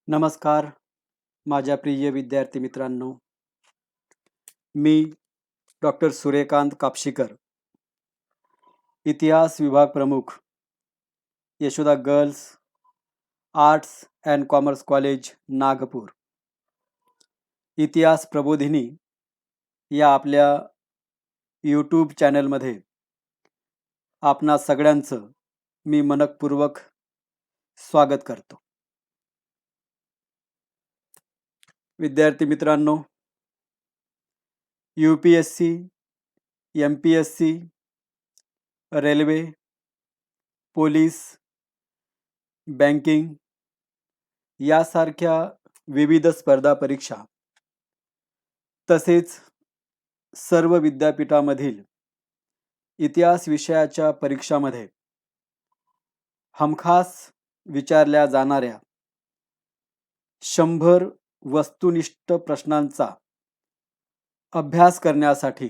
नमस्कार माझ्या प्रिय विद्यार्थी मित्रांनो. मी डॉक्टर सूर्यकांत कापशीकर, इतिहास विभाग प्रमुख, Yashoda girls arts and commerce college Nagpur. इतिहास प्रबोधिनी या आपल्या यूट्यूब चॅनलमध्ये आपणा सगळ्यांचं मी मनपूर्वक स्वागत करतो. विद्यार्थी मित्रांनो, UPSC, MPSC, railway, police, banking यासारख्या विविध स्पर्धा परीक्षा तसेच सर्व विद्यापीठामधील इतिहास विषयाच्या परीक्षामध्ये हमखास विचारल्या जाणाऱ्या 100 वस्तुनिष्ठ प्रश्नांचा अभ्यास करण्यासाठी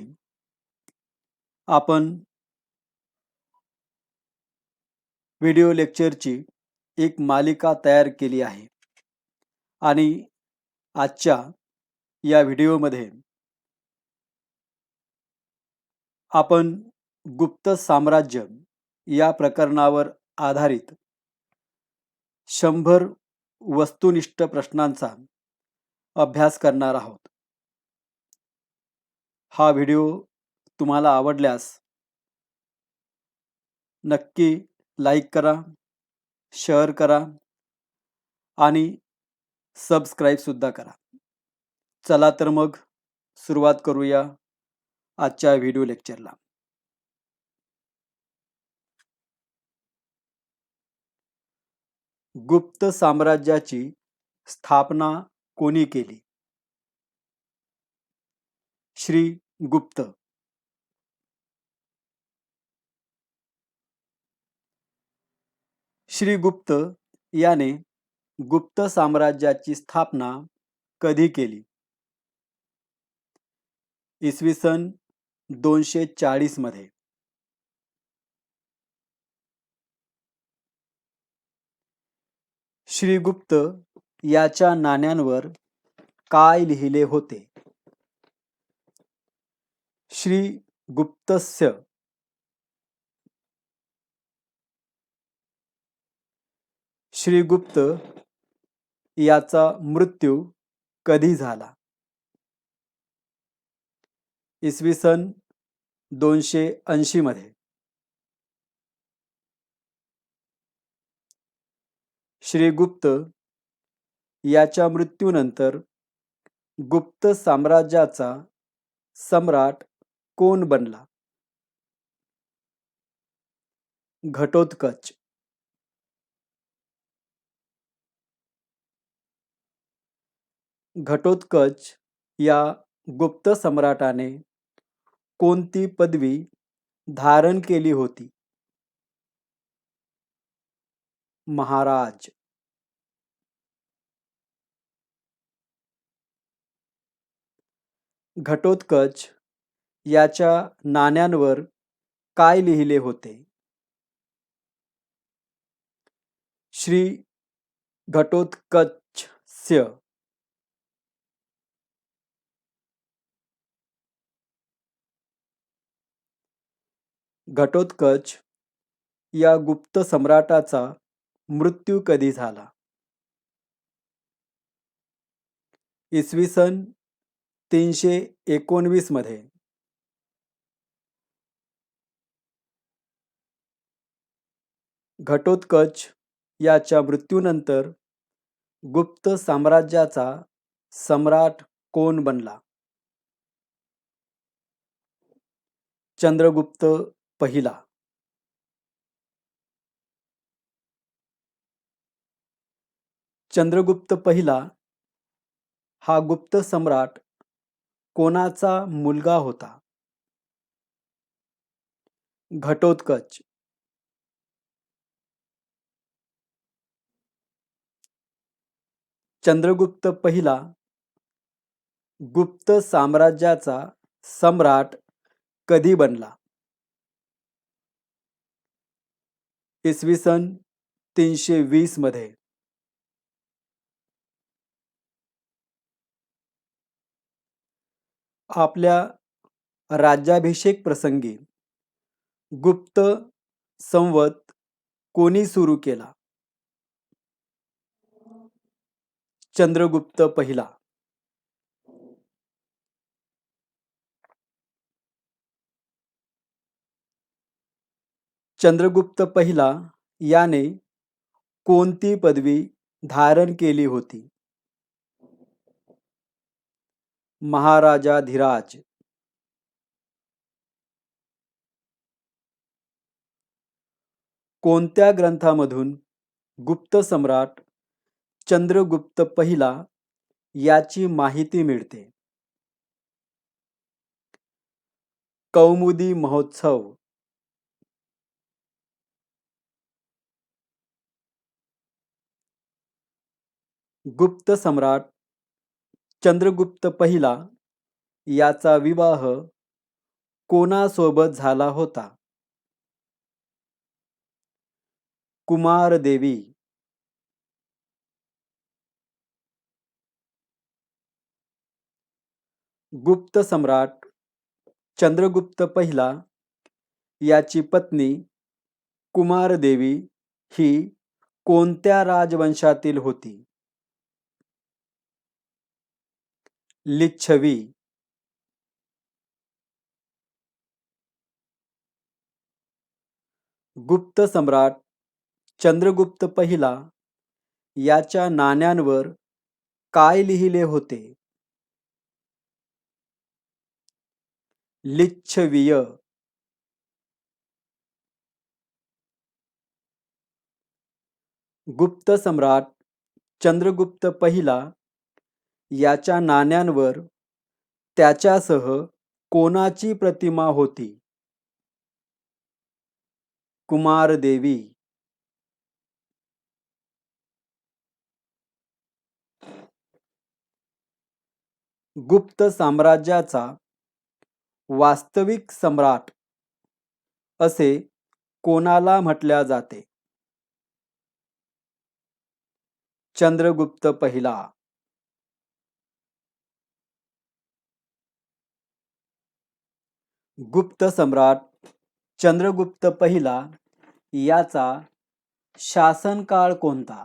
आपण व्हिडिओ लेक्चरची एक मालिका तयार केली आहे आणि आजच्या या व्हिडिओमध्ये आपण गुप्त साम्राज्य या प्रकरणावर आधारित 100 वस्तुनिष्ठ प्रश्नांचा अभ्यास करणार आहोत. हा व्हिडिओ तुम्हाला आवडल्यास नक्की लाईक करा, शेअर करा आणि सबस्क्राईब सुद्धा करा. चला तर मग सुरुवात करूया आजच्या व्हिडिओ लेक्चरला. गुप्त साम्राज्याची स्थापना कोणी केली? श्री गुप्त. श्री गुप्त याने गुप्त साम्राज्याची स्थापना कधी केली? इसवी सन 240 मध्ये. श्री गुप्त याच्या नाण्यांवर काय लिहिले होते? श्री गुप्तस्य. श्री गुप्त याचा मृत्यू कधी झाला? इसवी सन 280 मध्ये. श्री गुप्त याच्या मृत्यूनंतर गुप्त साम्राज्याचा सम्राट कोण बनला? घटोत्कच. घटोत्कच या गुप्त सम्राटाने कोणती पदवी धारण केली होती? महाराज. घटोत्कच याच्या नाण्यांवर काय लिहिले होते? श्री घटोत्कचस्य. घटोत्कच या गुप्त सम्राटाचा मृत्यू कधी झाला? इसवी सन 319 मध्ये. घटोत्कच याच्या मृत्यूनंतर गुप्त साम्राज्याचा सम्राट कोण बनला? चंद्रगुप्त पहिला. चंद्रगुप्त पहिला हा गुप्त सम्राट कोणाचा मुलगा होता? घटोत्कच. चंद्रगुप्त पहिला गुप्त साम्राज्याचा सम्राट कधी बनला? इसवी सन 320 मध्ये. आपल्या राज्याभिषेक प्रसंगी गुप्त संवत कोणी सुरू केला? चंद्रगुप्त पहिला. चंद्रगुप्त पहिला याने कोणती पदवी धारण केली होती? महाराजाधिराज. कोणत्या ग्रंथामधून गुप्त सम्राट चंद्रगुप्त पहिला याची माहिती मिळते? कौमुदी महोत्सव. गुप्त सम्राट चंद्रगुप्त पहिला याचा विवाह कोणासोबत झाला होता? कुमारदेवी. गुप्त सम्राट चंद्रगुप्त पहिला याची पत्नी कुमारदेवी ही कोणत्या राजवंशातील होती? लिच्छवी. गुप्त सम्राट चंद्रगुप्त पहिला याच्या नाण्यांवर काय लिहिले होते? लिच्छवीय. गुप्त सम्राट चंद्रगुप्त पहिला याच्या नाण्यांवर त्याच्यासह कोणाची प्रतिमा होती? कुमारदेवी. गुप्त साम्राज्याचा वास्तविक सम्राट असे कोणाला म्हटल्या जाते? चंद्रगुप्त पहिला. गुप्त सम्राट चंद्रगुप्त पहिला याचा शासनकाळ कोणता?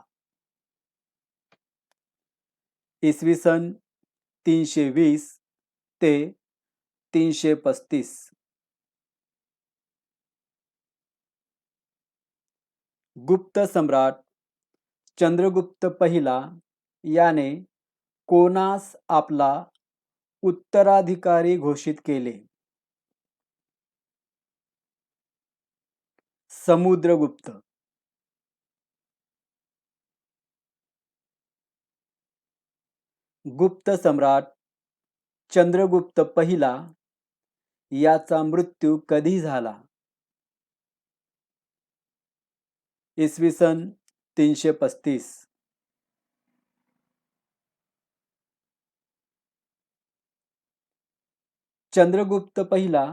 इसवी सन 320 ते 335. गुप्त सम्राट चंद्रगुप्त पहिला याने कोणास आपला उत्तराधिकारी घोषित केले? समुद्रगुप्त. गुप्त सम्राट चंद्रगुप्त पहिला याचा मृत्यू कधी झाला? इसवी सन 335. चंद्रगुप्त पहिला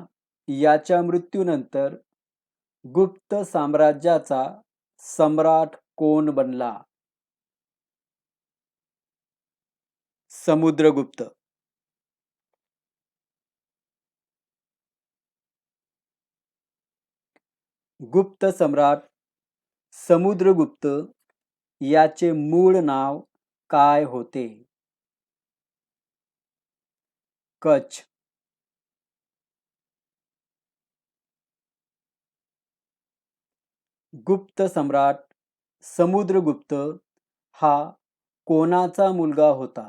याच्या मृत्यूनंतर गुप्त साम्राज्याचा सम्राट कोण बनला? समुद्रगुप्त. गुप्त सम्राट समुद्रगुप्त याचे मूळ नाव काय होते? कच्छ. गुप्त सम्राट समुद्रगुप्त हा कोणाचा मुलगा होता?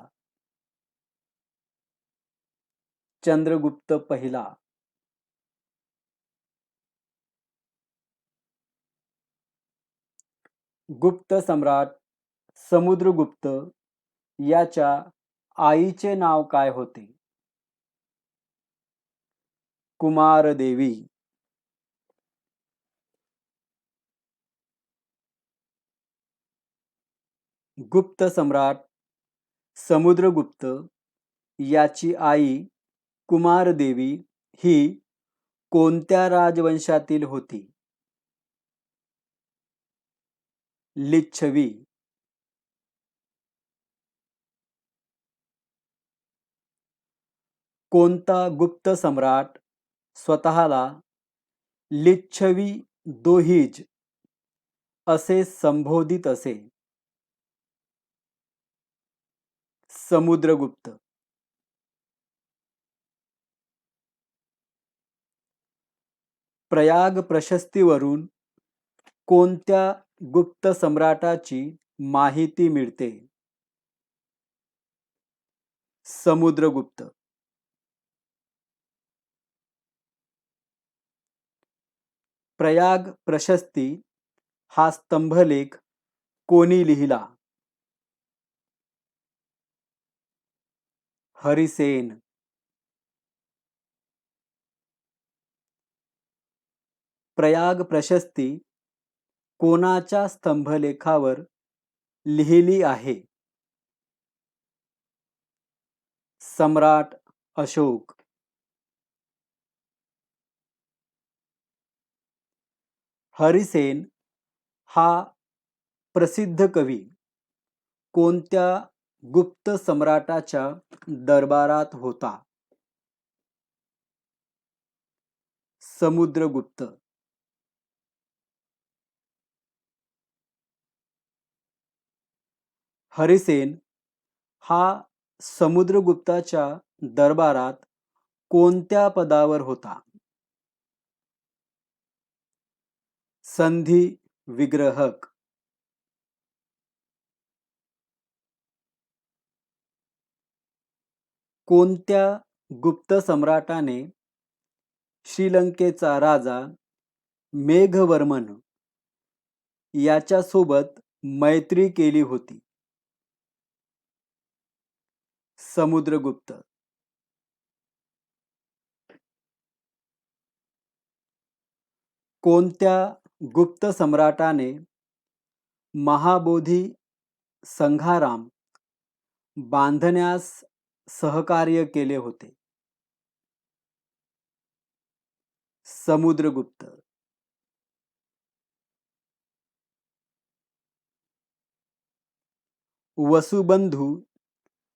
चंद्रगुप्त पहिला. गुप्त सम्राट समुद्रगुप्त याच्या आईचे नाव काय होते? कुमारदेवी. गुप्त सम्राट समुद्रगुप्त याची आई कुमारदेवी ही कोणत्या राजवंशातील होती? लिच्छवी. कोणता गुप्त सम्राट स्वतःला लिच्छवी दोहिज असे संबोधित असे? समुद्रगुप्त. प्रयाग प्रशस्तीवरून कोणत्या गुप्त सम्राटाची माहिती मिळते? समुद्रगुप्त. प्रयाग प्रशस्ती हा स्तंभलेख कोणी लिहिला? हरिसेन. प्रयाग प्रशस्ती कोणाच्या स्तंभलेखावर लिहिली आहे? सम्राट अशोक. हरिसेन हा प्रसिद्ध कवी कोणत्या गुप्त सम्राटाच्या दरबारात होता? समुद्रगुप्त. हरिसेन हा समुद्रगुप्ताच्या दरबारात कोणत्या पदावर होता? संधी विग्रहक. कोणत्या गुप्त सम्राटाने श्रीलंकेचा राजा मेघवर्मन याच्यासोबत मैत्री केली होती? समुद्रगुप्त. कोणत्या गुप्त सम्राटाने महाबोधी संघाराम बांधण्यास सहकार्य केले होते? समुद्रगुप्त. वसुबंधू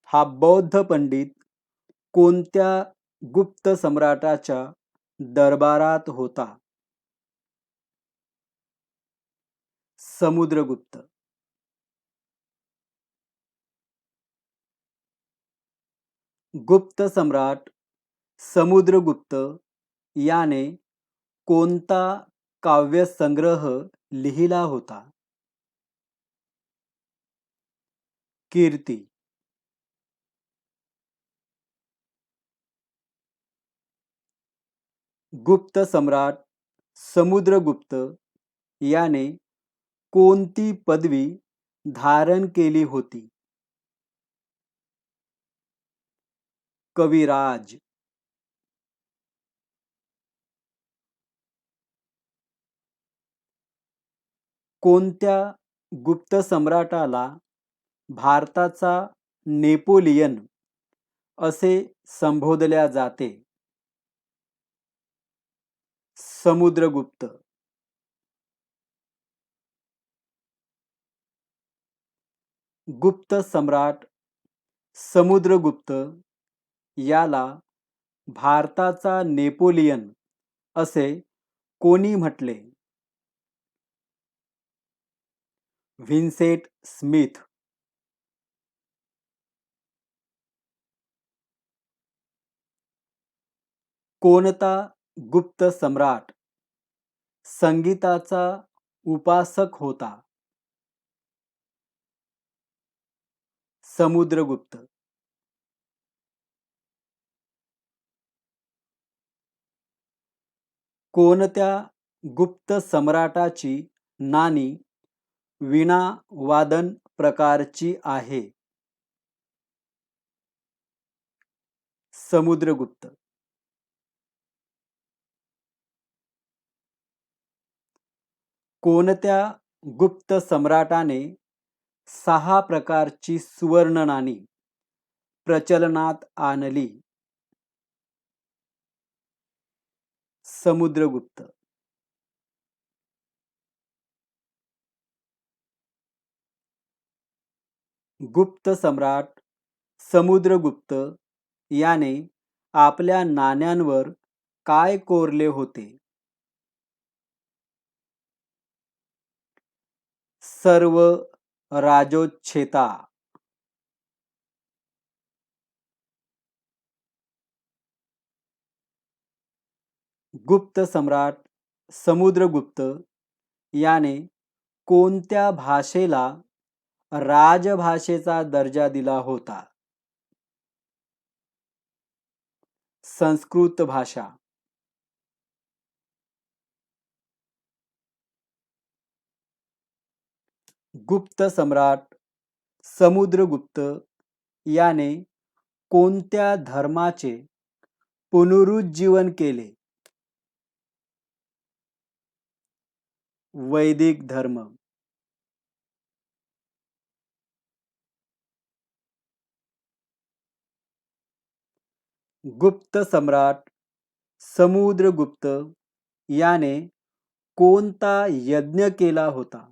हा बौद्ध पंडित कोणत्या गुप्त सम्राटाच्या दरबारात होता? समुद्रगुप्त. गुप्त सम्राट समुद्रगुप्त याने कोणता काव्यसंग्रह लिहिला होता? कीर्ती. गुप्त सम्राट समुद्रगुप्त याने कोणती पदवी धारण केली होती? कविराज. कोणत्या गुप्त सम्राटाला भारताचा नेपोलियन असे संबोधल्या जाते? समुद्रगुप्त. गुप्त सम्राट समुद्रगुप्त याला भारताचा नेपोलियन असे कोणी म्हटले? Vincent Smith. कोणता गुप्त सम्राट संगीताचा उपासक होता? समुद्रगुप्त. कोणत्या गुप्त सम्राटाची नाणी वीणा वादन प्रकारची आहे? समुद्रगुप्त. कोणत्या गुप्त सम्राटाने 6 प्रकारची सुवर्ण नाणी प्रचलनात आणली? समुद्रगुप्त. गुप्त सम्राट समुद्रगुप्त याने आपल्या नाण्यांवर काय कोरले होते? सर्व राजोच्छेता. गुप्त सम्राट समुद्रगुप्त याने कोणत्या भाषेला राजभाषेचा दर्जा दिला होता? संस्कृत भाषा. गुप्त सम्राट समुद्रगुप्त याने कोणत्या धर्माचे पुनरुज्जीवन केले? वैदिक धर्म. गुप्त सम्राट समुद्रगुप्त याने कोणता यज्ञ केला होता?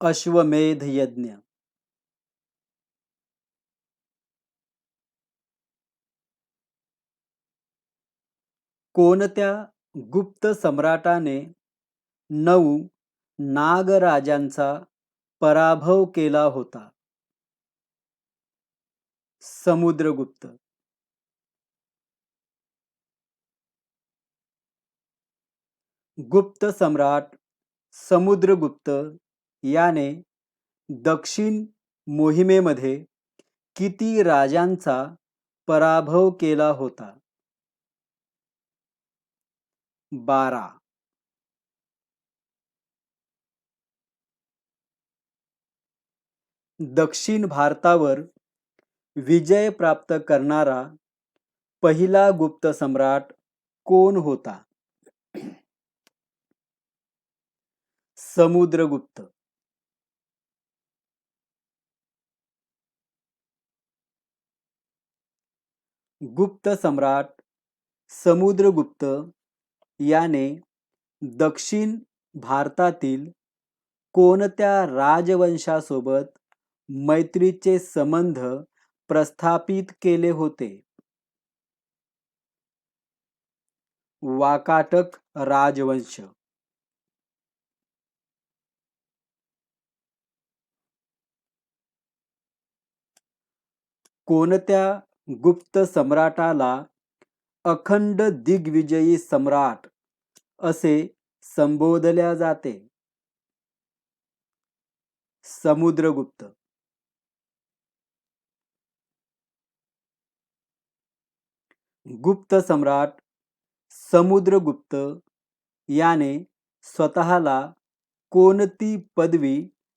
अश्वमेध यज्ञ. कोणत्या गुप्त सम्राटाने 9 नागराजांचा पराभव केला होता? समुद्रगुप्त. गुप्त सम्राट समुद्रगुप्त याने दक्षिण मोहिमेमध्ये किती राजांचा पराभव केला होता? 12. दक्षिण भारतावर विजय प्राप्त करणारा पहिला गुप्त सम्राट कोण होता? समुद्रगुप्त. गुप्त सम्राट समुद्रगुप्त याने दक्षिण भारतातील कोणत्या राजवंशासोबत मैत्रीचे संबंध प्रस्थापित केले होते? वाकाटक राजवंश. कोणत्या गुप्त सम्राटाला अखंड दिग्विजयी सम्राट असे संबोधल्या जाते? समुद्रगुप्त. गुप्त सम्राट समुद्रगुप्त याने स्वतःला कोणती पदवी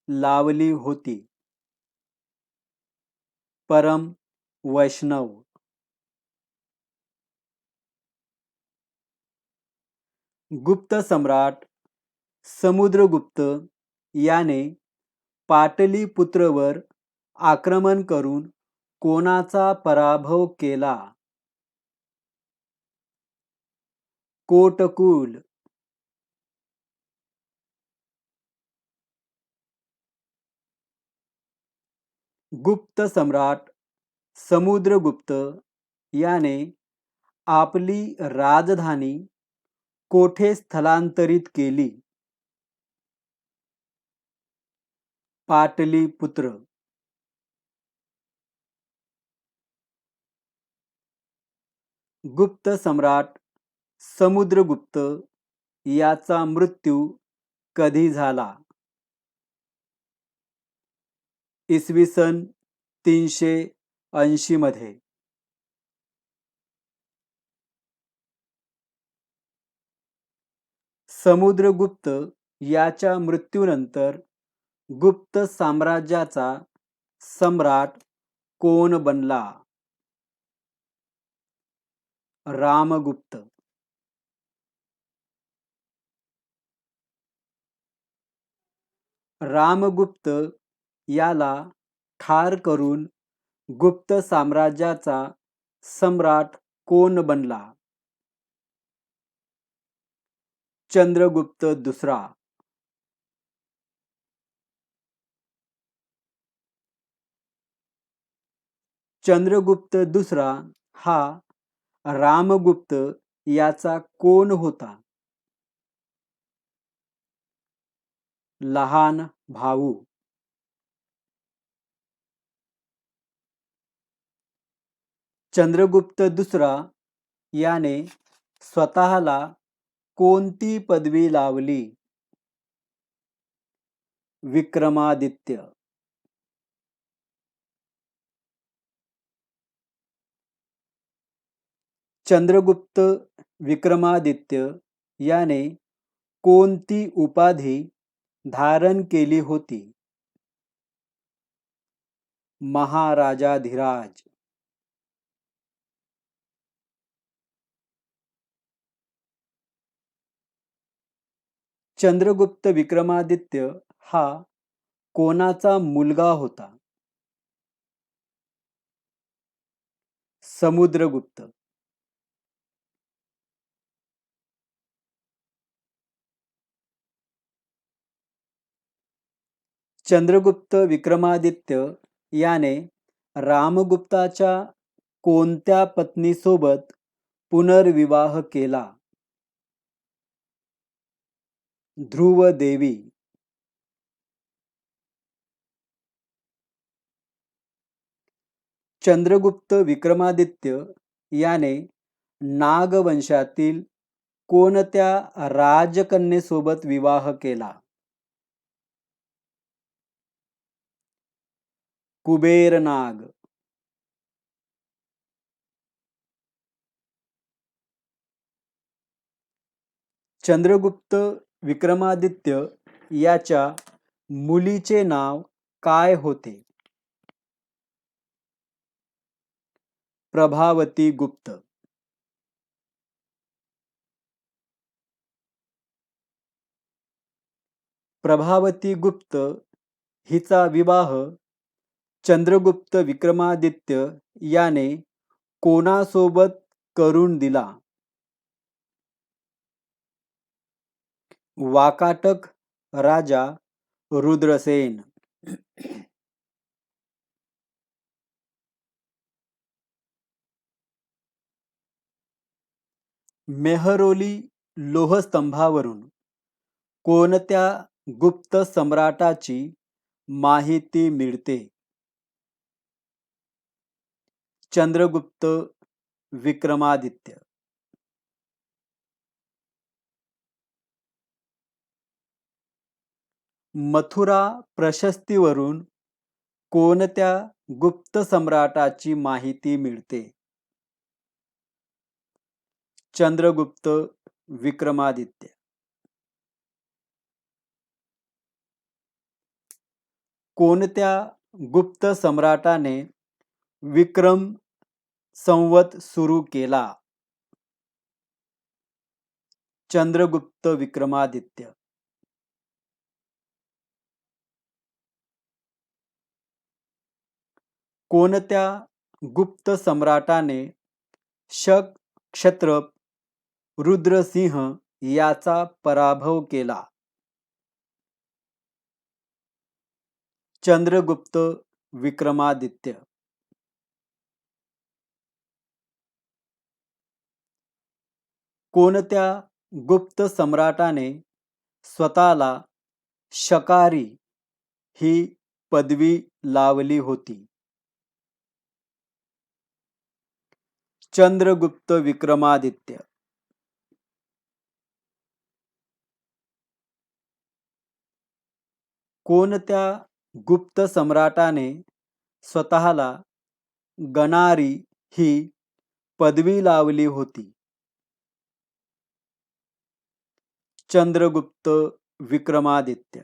लावली होती? परम वैष्णव. गुप्त सम्राट समुद्रगुप्त याने पाटलीपुत्रवर आक्रमण करून कोणाचा पराभव केला? कोटकुल. गुप्त सम्राट समुद्रगुप्त याने आपली राजधानी कोठे स्थलांतरित केली? पाटलीपुत्र. गुप्त सम्राट समुद्रगुप्त याचा मृत्यू कधी झाला? इसवी सन 380 मध्ये. समुद्रगुप्त याच्या मृत्यूनंतर गुप्त साम्राज्याचा सम्राट कोण बनला? रामगुप्त. रामगुप्त याला ठार करून गुप्त साम्राज्याचा सम्राट कोण बनला? चंद्रगुप्त दुसरा. चंद्रगुप्त दुसरा हा रामगुप्त याचा कोण होता? लहान भाऊ. चंद्रगुप्त दुसरा याने स्वतःला कोणती पदवी लावली? विक्रमादित्य. चंद्रगुप्त विक्रमादित्य याने कोणती उपाधी धारण केली होती? महाराजाधिराज. चंद्रगुप्त विक्रमादित्य हा कोणाचा मुलगा होता? समुद्रगुप्त. चंद्रगुप्त विक्रमादित्य याने रामगुप्ताच्या कोणत्या पत्नीसोबत पुनर्विवाह केला? ध्रुवदेवी. चंद्रगुप्त विक्रमादित्य याने नागवंशातील कोणत्या राजकन्येसोबत विवाह केला? कुबेरनाग. चंद्रगुप्त विक्रमादित्य याच्या मुलीचे नाव काय होते? प्रभावती गुप्त. प्रभावती गुप्त हिचा विवाह चंद्रगुप्त विक्रमादित्य याने कोणासोबत करून दिला? वाकाटक राजा रुद्रसेन. मेहरोली लोहस्तंभावरून कोणत्या गुप्त सम्राटाची माहिती मिळते? चंद्रगुप्त विक्रमादित्य. मथुरा प्रशस्तीवरून कोणत्या गुप्त सम्राटाची माहिती मिळते? चंद्रगुप्त विक्रमादित्य. कोणत्या गुप्त सम्राटाने विक्रम संवत सुरू केला? चंद्रगुप्त विक्रमादित्य. कोणत्या गुप्त सम्राटाने शक क्षत्रप रुद्रसिंह याचा पराभव केला? चंद्रगुप्त विक्रमादित्य. कोणत्या गुप्त सम्राटाने स्वतःला शकारी ही पदवी लावली होती? चंद्रगुप्त विक्रमादित्य. कोणत्या गुप्त सम्राटाने स्वतःला गणारी ही पदवी लावली होती? चंद्रगुप्त विक्रमादित्य.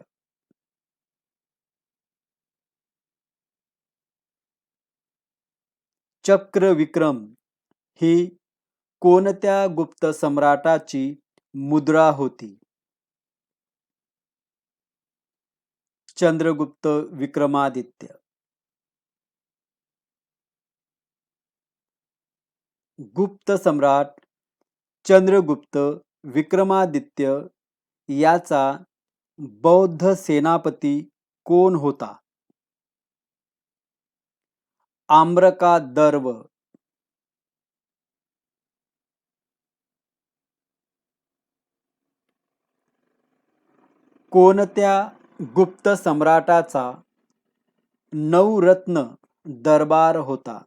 चक्रविक्रम ही कोणत्या गुप्त सम्राटाची मुद्रा होती? चंद्रगुप्त विक्रमादित्य. गुप्त सम्राट चंद्रगुप्त विक्रमादित्य याचा बौद्ध सेनापती कोण होता? आम्र का दर्व, कोणत्या गुप्त सम्राटाचा नवरत्न दरबार होता?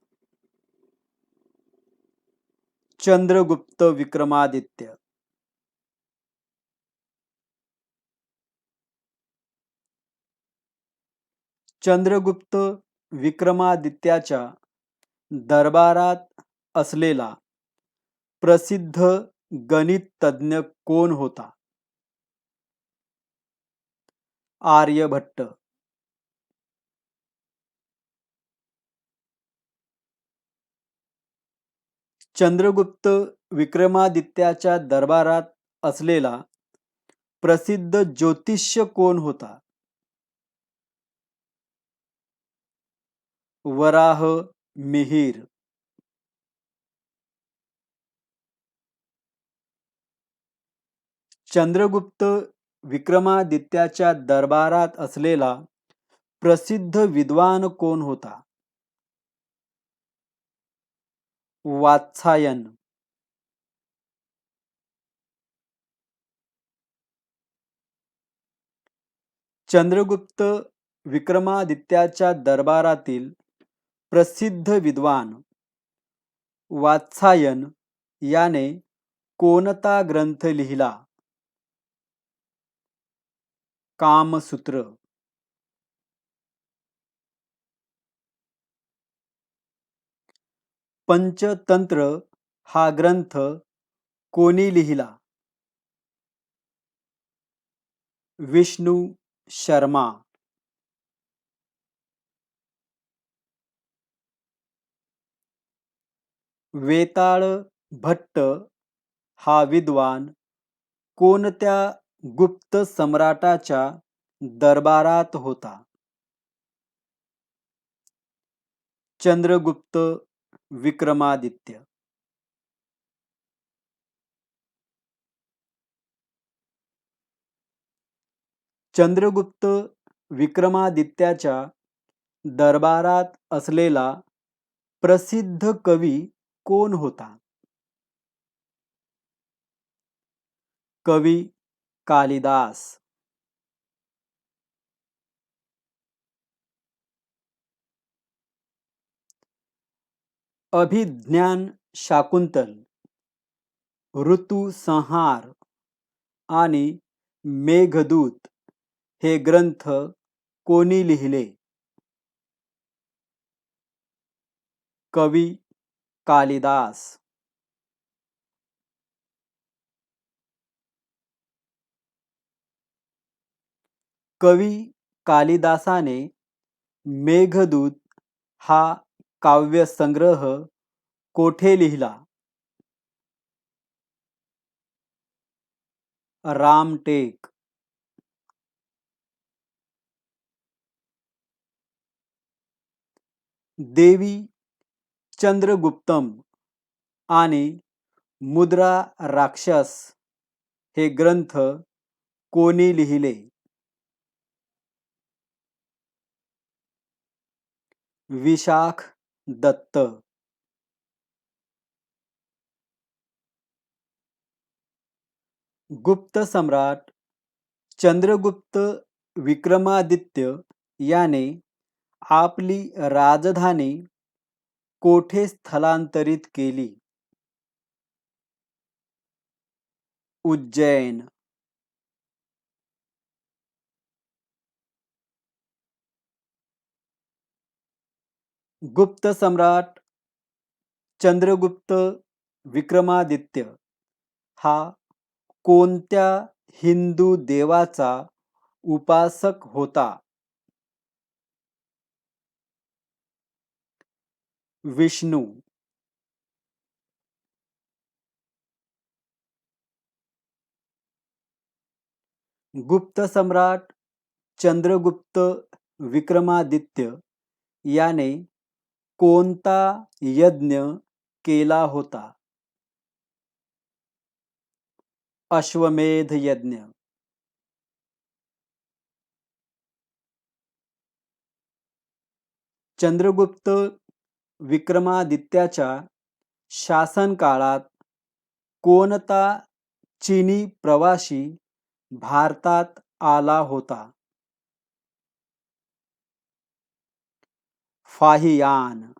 चंद्रगुप्त विक्रमादित्य. चंद्रगुप्त विक्रमादित्याच्या दरबारात असलेला प्रसिद्ध गणितज्ञ कोण होता? आर्यभट्ट. चंद्रगुप्त विक्रमादित्याच्या दरबारात असलेला प्रसिद्ध ज्योतिष्य कोण होता? वराह मिहिर. चंद्रगुप्त विक्रमादित्याच्या दरबारात असलेला प्रसिद्ध विद्वान कोण होता? वात्सायन. चंद्रगुप्त विक्रमादित्याच्या दरबारातील प्रसिद्ध विद्वान वात्सायन याने कोणता ग्रंथ लिहिला? कामसूत्र. पंचतंत्र हा ग्रंथ कोणी लिहिला? विष्णू शर्मा. वेताळ भट्ट हा विद्वान कोणत्या गुप्त सम्राटाच्या दरबारात होता? चंद्रगुप्त विक्रमादित्य. चंद्रगुप्त विक्रमादित्याच्या दरबारात असलेला प्रसिद्ध कवी कोण होता? कवी कालिदास. अभिज्ञान शाकुंतल, ऋतुसंहार आणि मेघदूत हे ग्रंथ कोणी लिहिले? कवी कालिदास. कवी कालिदासाने मेघदूत हा काव्यसंग्रह कोठे लिहिला? रामटेक. देवी चंद्रगुप्तम आणि मुद्रा राक्षस हे ग्रंथ कोणी लिहिले? विशाख दत्त. गुप्त सम्राट चंद्रगुप्त विक्रमादित्य याने आपली राजधानी कोठे स्थलांतरित केली? उज्जैन. गुप्त सम्राट चंद्रगुप्त विक्रमादित्य हा कोणत्या हिंदू देवाचा उपासक होता? विष्णू. गुप्त सम्राट चंद्रगुप्त विक्रमादित्य याने कोणता यज्ञ केला होता? अश्वमेध यज्ञ. चंद्रगुप्त विक्रमादित्याच्या शासनकाळात कोणता चीनी प्रवासी भारतात आला होता? फाहियान.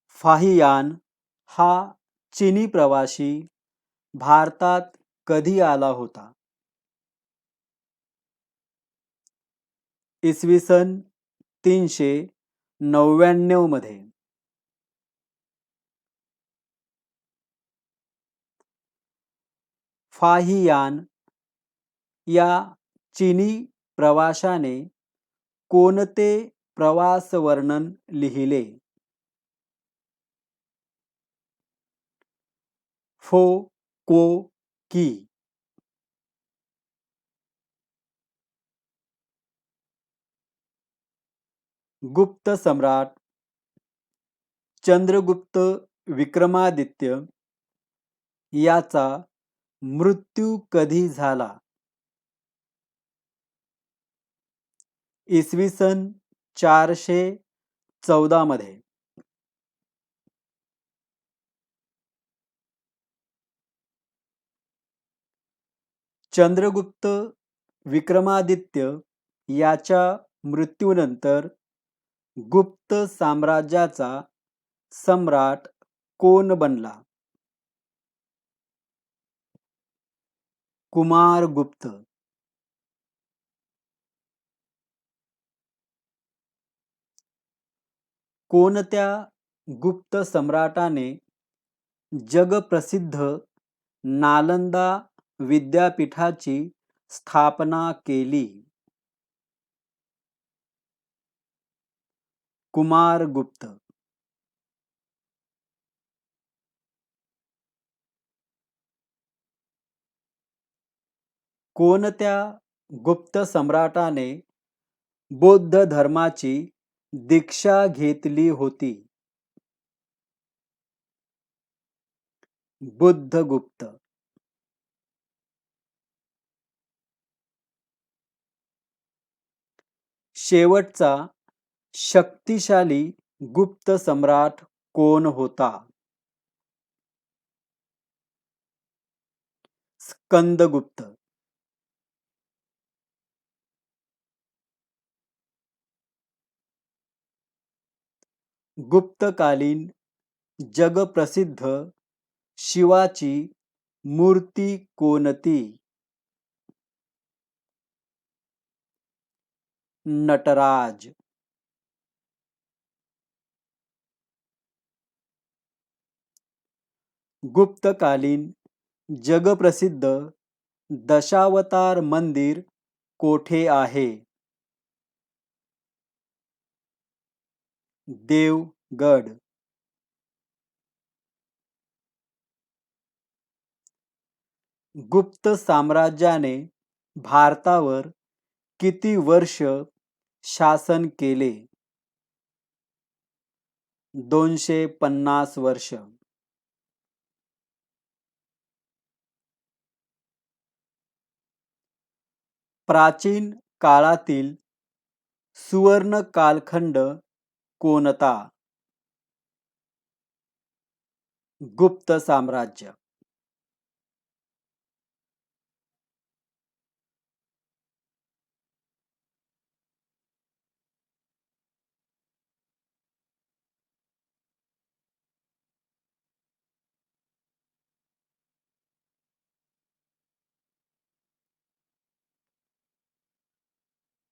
फाहियान हा चीनी प्रवासी भारतात कधी आला होता? इसवी सन 399 मध्ये. फाहियान या चीनी प्रवाशाने कोणते प्रवास वर्णन लिहिले? फो को की. गुप्त सम्राट चंद्रगुप्त विक्रमादित्य याचा मृत्यू कधी झाला? इसवी सन 414 मध्ये. चंद्रगुप्त विक्रमादित्य याच्या मृत्यूनंतर गुप्त साम्राज्याचा सम्राट कोण बनला? कुमारगुप्त. कोणत्या गुप्त सम्राटाने जगप्रसिद्ध नालंदा विद्यापीठाची स्थापना केली? कुमारगुप्त. कोणत्या गुप्त सम्राटाने बौद्ध धर्माची दीक्षा घेतली होती? बुद्धगुप्त. शेवटचा शक्तिशाली गुप्त सम्राट कोण होता? स्कंदगुप्त. गुप्तकालीन जगप्रसिद्ध शिवाची मूर्ती कोणती? नटराज. गुप्तकालीन जगप्रसिद्ध दशावतार मंदिर कोठे आहे? देवगड. गुप्त साम्राज्याने भारतावर किती वर्ष शासन केले? 250 वर्ष. प्राचीन काळातील सुवर्ण कालखंड कोणता? गुप्त साम्राज्य.